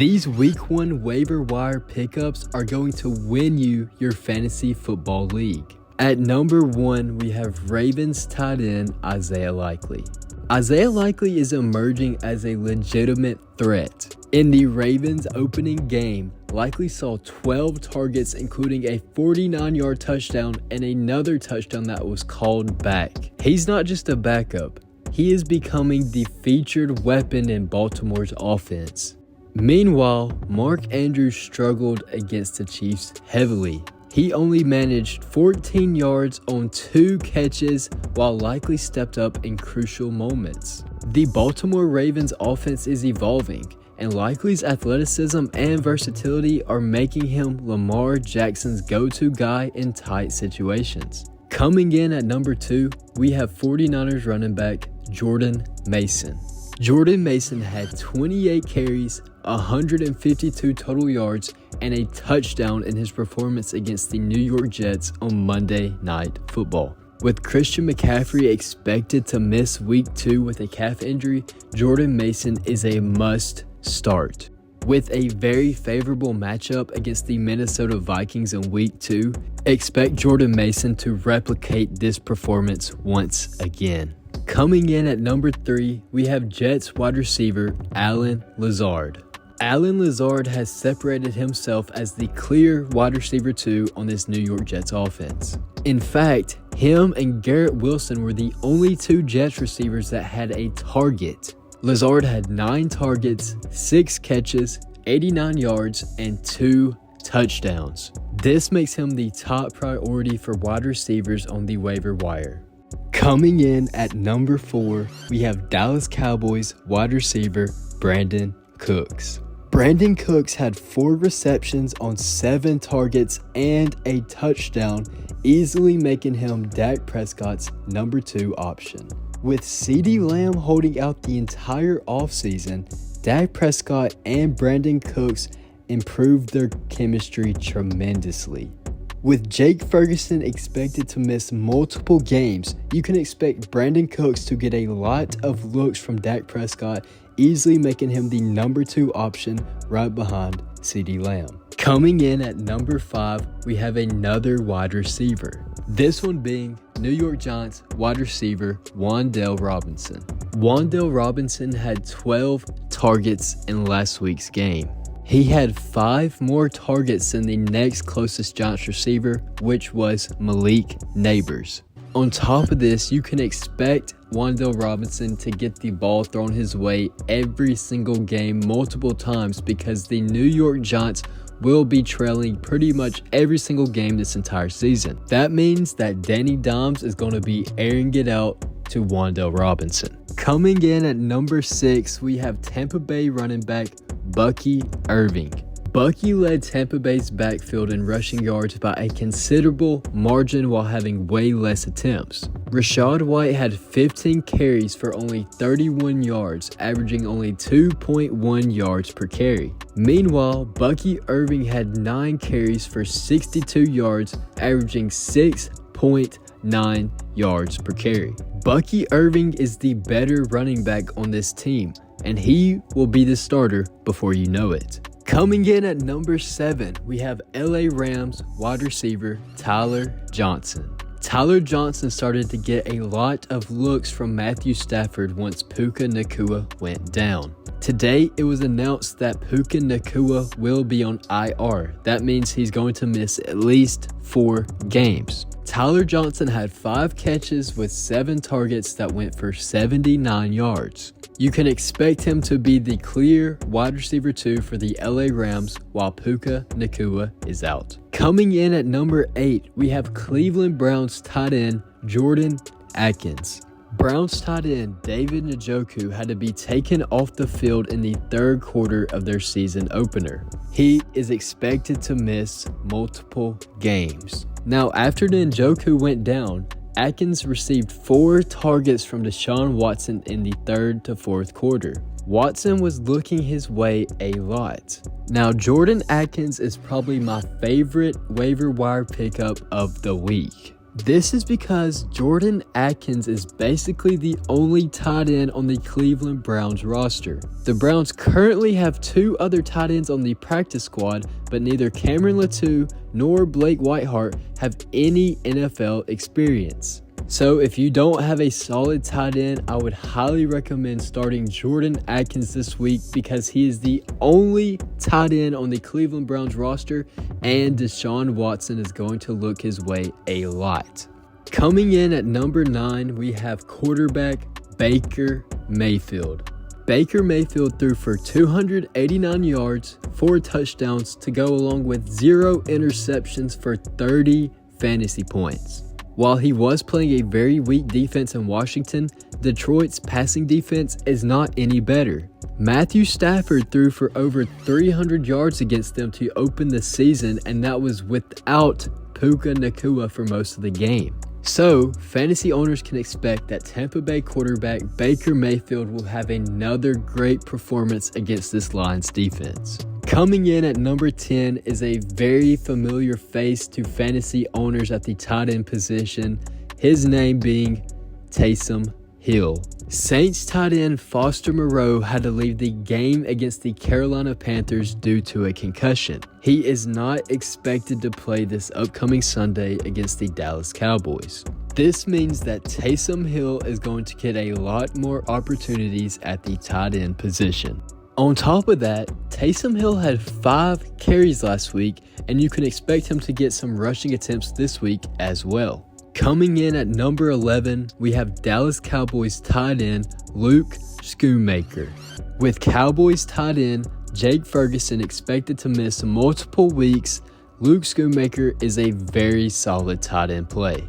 These week 1 waiver wire pickups are going to win you your fantasy football league. At number 1, we have Ravens tight end Isaiah Likely. Isaiah Likely is emerging as a legitimate threat. In the Ravens opening game, Likely saw 12 targets, including a 49-yard touchdown and another touchdown that was called back. He's not just a backup, he is becoming the featured weapon in Baltimore's offense. Meanwhile, Mark Andrews struggled against the Chiefs heavily. He only managed 14 yards on 2 catches while Likely stepped up in crucial moments. The Baltimore Ravens offense is evolving, and Likely's athleticism and versatility are making him Lamar Jackson's go-to guy in tight situations. Coming in at number 2, we have 49ers running back Jordan Mason. Jordan Mason had 28 carries, 152 total yards, and a touchdown in his performance against the New York Jets on Monday Night Football. With Christian McCaffrey expected to miss week 2 with a calf injury, Jordan Mason is a must start. With a very favorable matchup against the Minnesota Vikings in week 2, expect Jordan Mason to replicate this performance once again. Coming in at number 3, we have Jets wide receiver Allen Lazard. Allen Lazard has separated himself as the clear wide receiver 2 on this New York Jets offense. In fact, him and Garrett Wilson were the only 2 Jets receivers that had a target. Lazard had 9 targets, 6 catches, 89 yards, and 2 touchdowns. This makes him the top priority for wide receivers on the waiver wire. Coming in at number 4, we have Dallas Cowboys wide receiver Brandin Cooks. Brandin Cooks had 4 receptions on 7 targets and a touchdown, easily making him Dak Prescott's number 2 option. With CeeDee Lamb holding out the entire offseason, Dak Prescott and Brandin Cooks improved their chemistry tremendously. With Jake Ferguson expected to miss multiple games, you can expect Brandin Cooks to get a lot of looks from Dak Prescott, easily making him the number 2 option right behind CeeDee Lamb. Coming in at number 5, we have another wide receiver. This one being New York Giants wide receiver Wan'dale Robinson. Wan'dale Robinson had 12 targets in last week's game. He had 5 more targets than the next closest Giants receiver, which was Malik Neighbors. On top of this, you can expect Wan'dale Robinson to get the ball thrown his way every single game multiple times because the New York Giants will be trailing pretty much every single game this entire season. That means that Danny Dimes is going to be airing it out to Wan'dale Robinson. Coming in at number 6, we have Tampa Bay running back Bucky Irving. Bucky led Tampa Bay's backfield in rushing yards by a considerable margin while having way less attempts. Rachaad White had 15 carries for only 31 yards, averaging only 2.1 yards per carry. Meanwhile, Bucky Irving had 9 carries for 62 yards, averaging 6.9 yards per carry. Bucky Irving is the better running back on this team, and he will be the starter before you know it. Coming in at number 7, we have LA Rams wide receiver Tyler Johnson. Tyler Johnson started to get a lot of looks from Matthew Stafford once Puka Nacua went down. Today, it was announced that Puka Nacua will be on IR. That means he's going to miss at least 4 games. Tyler Johnson had 5 catches with 7 targets that went for 79 yards. You can expect him to be the clear wide receiver 2 for the LA Rams while Puka Nacua is out. Coming in at number 8, we have Cleveland Browns tight end Jordan Aikins. Browns tight end David Njoku had to be taken off the field in the 3rd quarter of their season opener. He is expected to miss multiple games. Now, after Njoku went down, Aikins received 4 targets from Deshaun Watson in the 3rd to 4th quarter. Watson was looking his way a lot. Now, Jordan Aikins is probably my favorite waiver wire pickup of the week. This is because Jordan Aikins is basically the only tight end on the Cleveland Browns roster. The Browns currently have 2 other tight ends on the practice squad, but neither Cameron Latou nor Blake Whiteheart have any NFL experience. So if you don't have a solid tight end, I would highly recommend starting Jordan Aikins this week because he is the only tight end on the Cleveland Browns roster, and Deshaun Watson is going to look his way a lot. Coming in at number 9, we have quarterback Baker Mayfeild. Baker Mayfeild threw for 289 yards, 4 touchdowns to go along with 0 interceptions for 30 fantasy points. While he was playing a very weak defense in Washington, Detroit's passing defense is not any better. Matthew Stafford threw for over 300 yards against them to open the season, and that was without Puka Nacua for most of the game. So, fantasy owners can expect that Tampa Bay quarterback Baker Mayfeild will have another great performance against this Lions defense. Coming in at number 10 is a very familiar face to fantasy owners at the tight end position, his name being Taysom Hill. Saints tight end Foster Moreau had to leave the game against the Carolina Panthers due to a concussion. He is not expected to play this upcoming Sunday against the Dallas Cowboys. This means that Taysom Hill is going to get a lot more opportunities at the tight end position. On top of that, Taysom Hill had 5 carries last week, and you can expect him to get some rushing attempts this week as well. Coming in at number 11, we have Dallas Cowboys tight end Luke Schoonmaker. With Cowboys tight end Jake Ferguson expected to miss multiple weeks, Luke Schoonmaker is a very solid tight end play.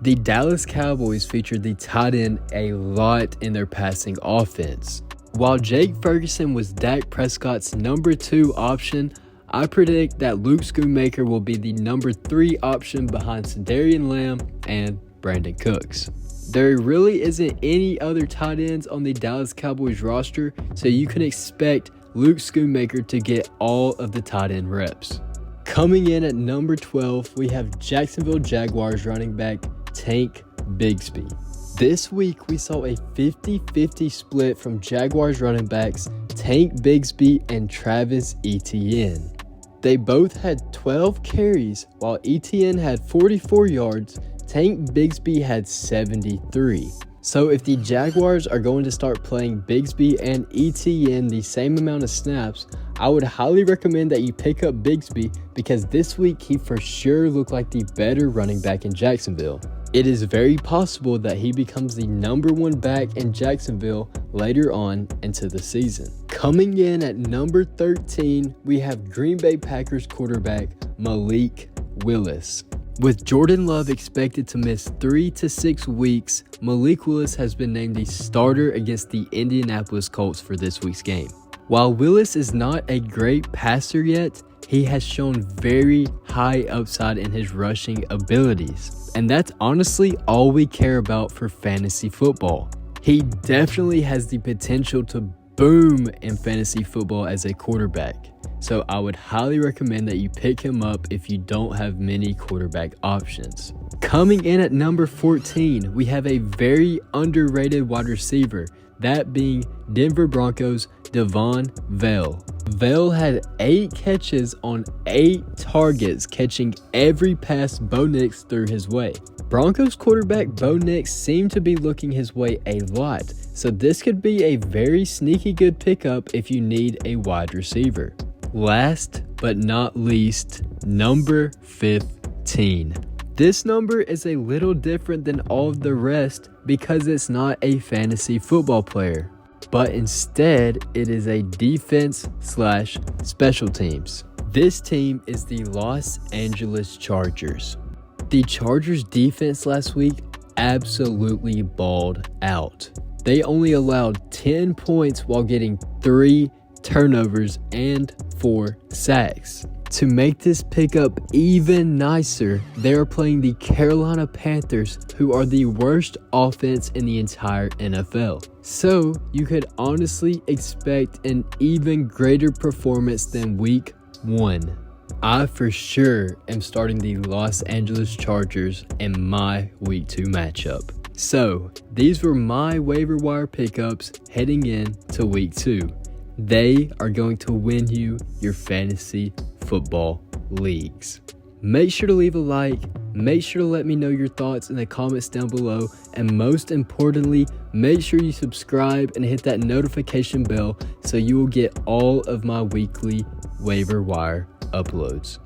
The Dallas Cowboys featured the tight end a lot in their passing offense. While Jake Ferguson was Dak Prescott's number 2 option, I predict that Luke Schoonmaker will be the number 3 option behind Cedarian Lamb and Brandin Cooks. There really isn't any other tight ends on the Dallas Cowboys roster, so you can expect Luke Schoonmaker to get all of the tight end reps. Coming in at number 12, we have Jacksonville Jaguars running back Tank Bigsby. This week, we saw a 50-50 split from Jaguars running backs Tank Bigsby and Travis Etienne. They both had 12 carries, while Etienne had 44 yards, Tank Bigsby had 73. So if the Jaguars are going to start playing Bigsby and Etienne the same amount of snaps, I would highly recommend that you pick up Bigsby because this week he for sure looked like the better running back in Jacksonville. It is very possible that he becomes the number 1 back in Jacksonville later on into the season. Coming in at number 13, we have Green Bay Packers quarterback Malik Willis. With Jordan Love expected to miss 3 to 6 weeks, Malik Willis has been named the starter against the Indianapolis Colts for this week's game. While Willis is not a great passer yet, he has shown very high upside in his rushing abilities. And that's honestly all we care about for fantasy football. He definitely has the potential to boom in fantasy football as a quarterback. So I would highly recommend that you pick him up if you don't have many quarterback options. Coming in at number 14, we have a very underrated wide receiver, that being Denver Broncos Devaughn Vele. Vele had 8 catches on 8 targets, catching every pass Bo Nix threw his way. Broncos quarterback Bo Nix seemed to be looking his way a lot, so this could be a very sneaky good pickup if you need a wide receiver. Last but not least, number 15. This number is a little different than all of the rest because it's not a fantasy football player, but instead it is a defense/special teams. This team is the Los Angeles Chargers. The Chargers defense last week absolutely balled out. They only allowed 10 points while getting 3 turnovers and 4 sacks. To make this pickup even nicer, they are playing the Carolina Panthers, who are the worst offense in the entire NFL. So you could honestly expect an even greater performance than week 1. I for sure am starting the Los Angeles Chargers in my Week 2 matchup. So, these were my waiver wire pickups heading in to Week 2. They are going to win you your fantasy football leagues. Make sure to leave a like, make sure to let me know your thoughts in the comments down below, and most importantly, make sure you subscribe and hit that notification bell so you will get all of my weekly waiver wire uploads.